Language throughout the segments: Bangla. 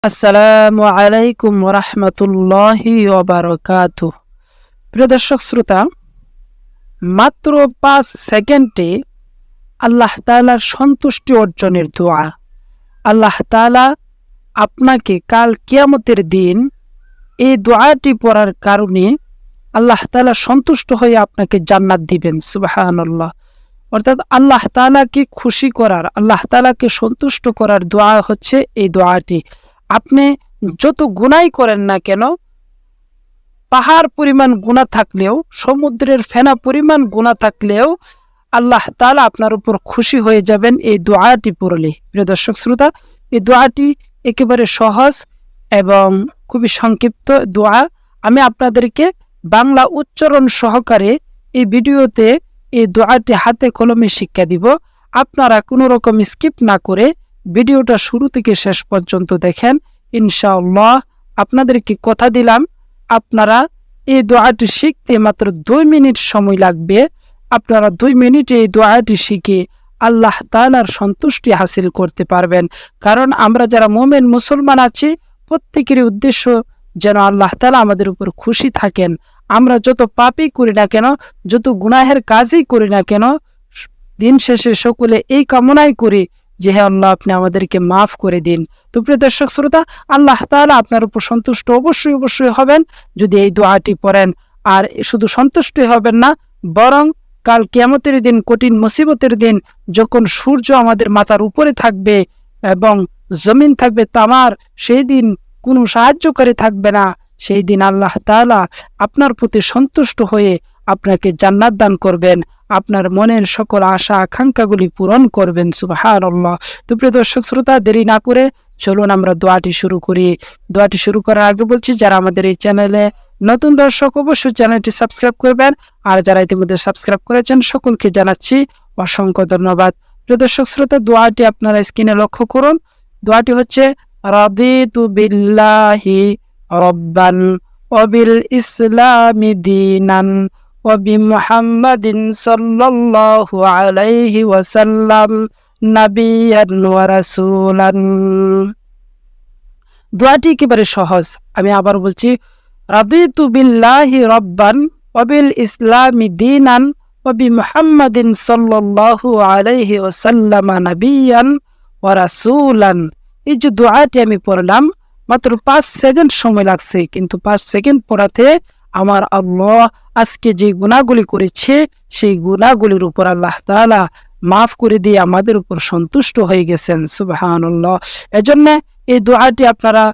আসসালামু আলাইকুম রাহমাতুল্লাহি ওয়া বারাকাতুহু। প্রিয় দর্শক শ্রোতা, মাত্র 5 সেকেন্ডে আল্লাহ তাআলার সন্তুষ্টি অর্জনের দোয়া। আল্লাহ তাআলা আপনাকে কাল কিয়ামতের দিন এই দোয়াটি পড়ার কারণে আল্লাহ তাআলা সন্তুষ্ট হয়ে আপনাকে জান্নাত দিবেন। সুবহানাল্লাহ। অর্থাৎ আল্লাহ তাআলাকে খুশি করার, আল্লাহ তাআলাকে সন্তুষ্ট করার দোয়া হচ্ছে এই দোয়াটি। আপনি যত গুনাই করেন না কেন, পাহাড় পরিমাণ গুনাহ থাকলেও, সমুদ্রের ফেনা পরিমাণ গুনাহ থাকলেও আল্লাহ তাআলা আপনার উপর খুশি হয়ে যাবেন এই দোয়াটি পড়লে। প্রিয় দর্শক শ্রোতা, এই দোয়াটি একেবারে সহজ এবং খুবই সংক্ষিপ্ত দোয়া। আমি আপনাদেরকে বাংলা উচ্চারণ সহকারে এই ভিডিওতে এই দোয়াটি হাতে কলমে শিক্ষা দিব। আপনারা কোনো রকম স্কিপ না করে ভিডিওটা শুরু থেকে শেষ পর্যন্ত দেখেন। ইনশাআল্লাহ আপনাদেরকে কথা দিলাম, আপনারা এই দোয়াটি শিখতে মাত্র 2 মিনিট সময় লাগবে। আপনারা 2 মিনিটে এই দোয়াটি শিখে আল্লাহ তাআলার সন্তুষ্টি হাসিল করতে পারবেন। কারণ আমরা যারা মুমিন মুসলমান আছি, প্রত্যেকেরই উদ্দেশ্য যেন আল্লাহ তাআলা আমাদের উপর খুশি থাকেন। আমরা যত পাপই করি না কেন, যত গুনাহের কাজই করি না কেন, দিন শেষে সকলে এই কামনাই করি যে হে আল্লাহ, আপনি আমাদেরকে মাফ করে দিন। তো প্রিয় দর্শক শ্রোতা, আল্লাহ তাআলা আপনার উপর সন্তুষ্ট অবশ্যই হবেন যদি এই দোয়াটি পড়েন। আর শুধু সন্তুষ্টই হবেন না, বরং কাল কিয়ামতের দিন, কঠিন মুসিবতের দিন, যখন সূর্য আমাদের মাথার উপরে থাকবে এবং জমিন থাকবে তামার, সেই দিন কোনো সাহায্যকারী থাকবে না। সেই দিন আল্লাহ তাআলা আপনার প্রতি সন্তুষ্ট হয়ে আপনাকে জান্নাত দান করবেন, আপনার মনের সকল আশা আকাঙ্ক্ষাগুলি পূরণ করবেন। সুবহানাল্লাহ। তো প্রিয় দর্শক শ্রোতা, দেরি না করে চলুন আমরা দোয়াটি শুরু করি। দোয়াটি শুরু করার আগে বলছি, যারা আমাদের এই চ্যানেলে নতুন দর্শক অবশ্যই চ্যানেলটি সাবস্ক্রাইব করবেন, আর যারা ইতিমধ্যে সাবস্ক্রাইব করেছেন সকলকে জানাচ্ছি অসংখ্য ধন্যবাদ। প্রিয় দর্শক শ্রোতা, দোয়াটি আপনারা স্ক্রিনে লক্ষ্য করুন। দোয়াটি হচ্ছে রাদিতু বিল্লাহি রাব্বান ওয়া বিল ইসলামি দীনান ওয়া বিমুহাম্মাদিন সাল্লাল্লাহু আলাইহি ওয়াসাল্লাম নাবিয়ান ওয়া রাসূলান। দোয়াটি একেবারে সহজ। আমি আবার বলছি, রাদিতু বিল্লাহি রাব্বান ওয়া বিল ইসলামি দীনান ওয়া বিমুহাম্মাদিন সাল্লাল্লাহু আলাইহি ওয়াসাল্লাম নাবিয়ান ওয়া রাসূলান। এই যে দোয়াটি আমি পড়লাম, মাত্র 5 সেকেন্ড সময় লাগছে, কিন্তু 5 সেকেন্ড পড়াতে আমার আল্লাহ আজকে যে গুনাহগুলি করেছে সেই গুনাহগুলির উপর আল্লাহ তাআলা মাফ করে দিয়ে আমাদের উপর সন্তুষ্ট হয়ে গেছেন। সুবহানাল্লাহ। এজন্য এই দোয়াটি আপনারা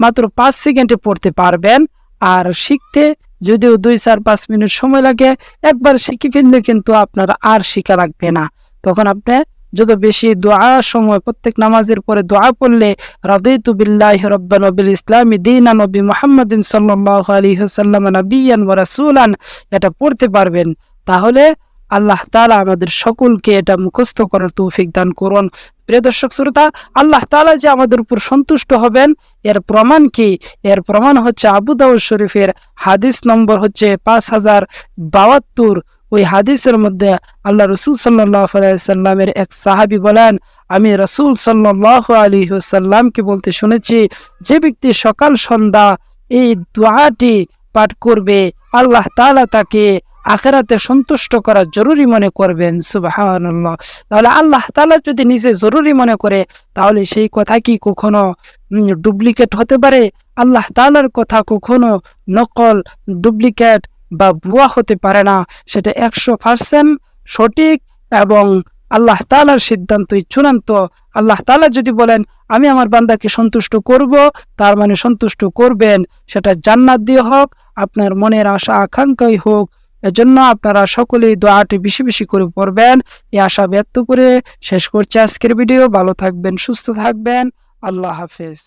মাত্র 5 সেকেন্ডে পড়তে পারবেন। আর শিখতে যদিও 2-4-5 মিনিট সময় লাগে, একবার শিখে ফেললে কিন্তু আপনার আর শিখা লাগবে না। তখন আপনি যত বেশি দোয়া সময় প্রত্যেক নামাজের পরে দোয়া পড়লে রাদিতু বিল্লাহি রাব্বান ওয়া বিল ইসলামি দীনান ওয়া বিমুহাম্মাদিন সাল্লাল্লাহু আলাইহি ওয়াসাল্লাম নাবিয়ান ওয়া রাসূলান এটা পড়তে পারবেন। তাহলে আল্লাহ তাআলা আমাদের সকলকে এটা মুখস্থ করার তৌফিক দান করুন। প্রিয় দর্শক শ্রোতা, আল্লাহ তাআলা যে আমাদের উপর সন্তুষ্ট হবেন এর প্রমাণ কি? এর প্রমাণ হচ্ছে আবু দাউদ শরীফের হাদিস নম্বর হচ্ছে 5072। ওই হাদিসের মধ্যে আল্লাহ রাসূল সাল্লাল্লাহু আলাইহি ওয়াসাল্লামের এক সাহাবী বলেন, আমি রাসূল সাল্লাল্লাহু আলাইহি ওয়াসাল্লামকে বলতে শুনেছি, যে ব্যক্তি সকাল সন্ধ্যা এই দোয়াটি পাঠ করবে আল্লাহ তাআলা তাকে আখিরাতে সন্তুষ্ট করা জরুরি মনে করবেন। সুবহানাল্লাহ। তাহলে আল্লাহ তাআলা যদি নিজে জরুরি মনে করে, তাহলে সেই কথা কি কখনো ডুপ্লিকেট হতে পারে? আল্লাহ তাআলার কথা কখনো নকল, ডুপ্লিকেট বা ভুয়া হতে পারে না। সেটা 100% সঠিক এবং আল্লাহ তাআলার সিদ্ধান্তই চূড়ান্ত। আল্লাহ তাআলা যদি বলেন আমি আমার বান্দাকে সন্তুষ্ট করব, তার মানে সন্তুষ্ট করবেন, সেটা জান্নাত দিয়ে হোক, আপনার মনের আশা আকাঙ্ক্ষাই হোক। এজন্য আপনারা সকলেই দোয়াটি বেশি বেশি করে পড়বেন, এই আশা ব্যক্ত করে শেষ করছি আজকের ভিডিও। ভালো থাকবেন, সুস্থ থাকবেন। আল্লাহ হাফেজ।